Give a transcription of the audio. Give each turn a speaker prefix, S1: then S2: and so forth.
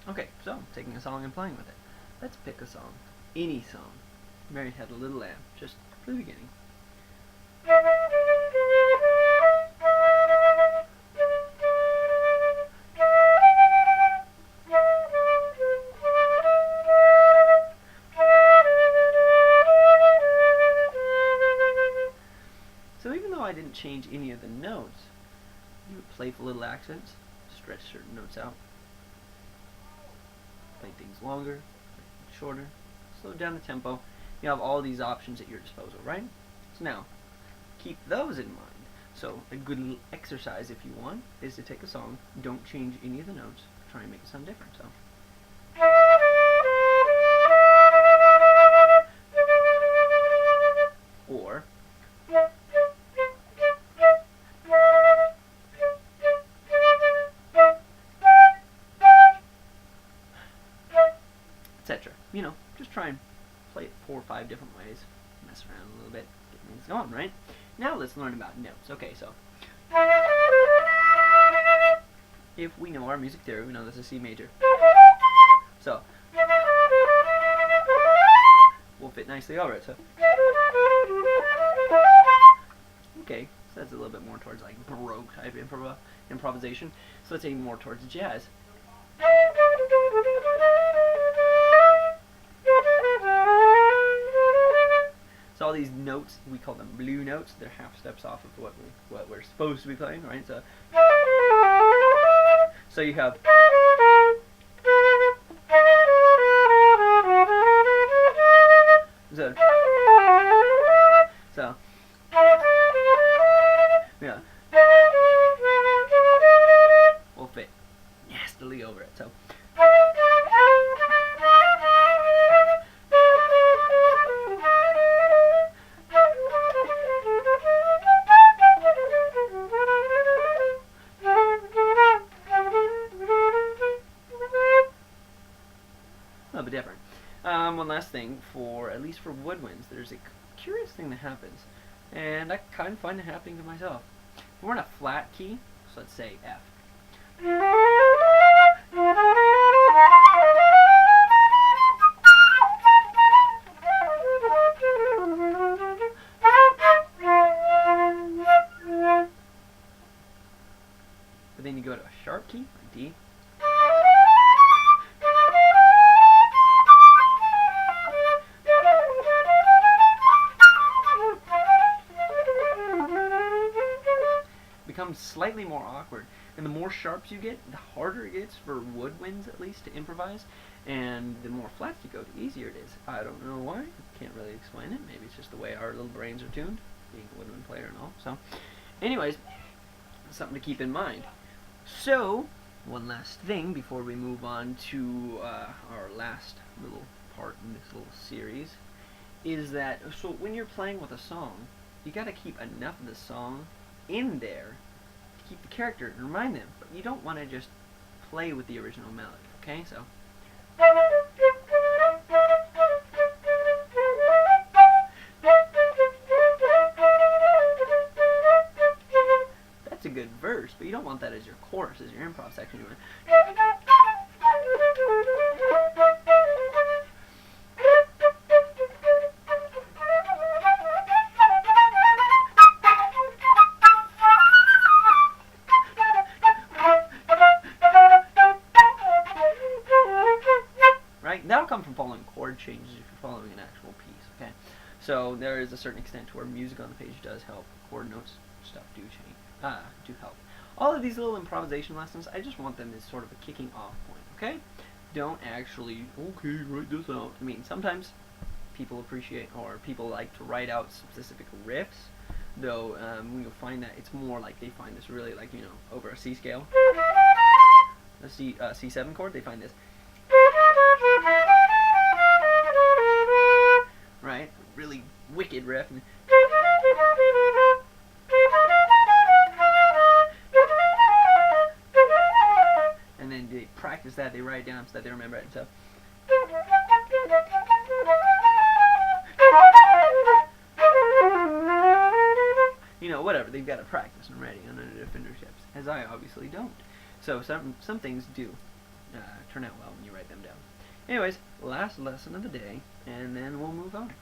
S1: Okay, so taking a song and playing with it. Let's pick a song. Any song. Mary Had a Little Lamb, just for the beginning. So even though I didn't change any of the notes, you would play for little accents, stretch certain notes out, play things longer, shorter, slow down the tempo. You have all these options at your disposal, right? So now, keep those in mind. So a good little exercise, if you want, is to take a song, don't change any of the notes, try and make it sound different. So. Or. Etc. You know, just try and play it 4 or 5 different ways, mess around a little bit, get things going, right? Now let's learn about notes. Okay, so if we know our music theory, we know this is C major. So will fit nicely over it. So okay, so that's a little bit more towards like Baroque type improvisation. So let's aim more towards jazz. So all these notes, we call them blue notes. They're half steps off of what we're supposed to be playing, right? So you have. So yeah, will fit nastily over it. So. A little bit different. One last thing, at least for woodwinds, there's a curious thing that happens, and I kind of find it happening to myself. We're in a flat key, so let's say F. But then you go to a sharp key, D. Becomes slightly more awkward, and the more sharps you get, the harder it gets for woodwinds, at least, to improvise, and the more flats you go, the easier it is. I don't know why, can't really explain it. Maybe it's just the way our little brains are tuned, being a woodwind player and all. So anyways, something to keep in mind. So one last thing before we move on to our last little part in this little series is that, so when you're playing with a song, you got to keep enough of the song in there to keep the character and remind them, but you don't want to just play with the original melody, okay? So that's a good verse, but you don't want that as your chorus, as your improv section. You want that'll come from following chord changes if you're following an actual piece, okay? So there is a certain extent to where music on the page does help. Chord notes, stuff do change, do help. All of these little improvisation lessons, I just want them as sort of a kicking off point, okay? Don't actually, okay, write this out. I mean, sometimes people appreciate, or people like to write out specific riffs, though you'll find that it's more like they find this really like, you know, over a C scale. A C7 chord, they find this. Right? Really wicked riff. And then they practice that, they write it down so that they remember it and stuff. You know, whatever, they've got to practice and ready under their fingerships, as I obviously don't. So some things do turn out well. drag them down. Anyways, last lesson of the day, and then we'll move on.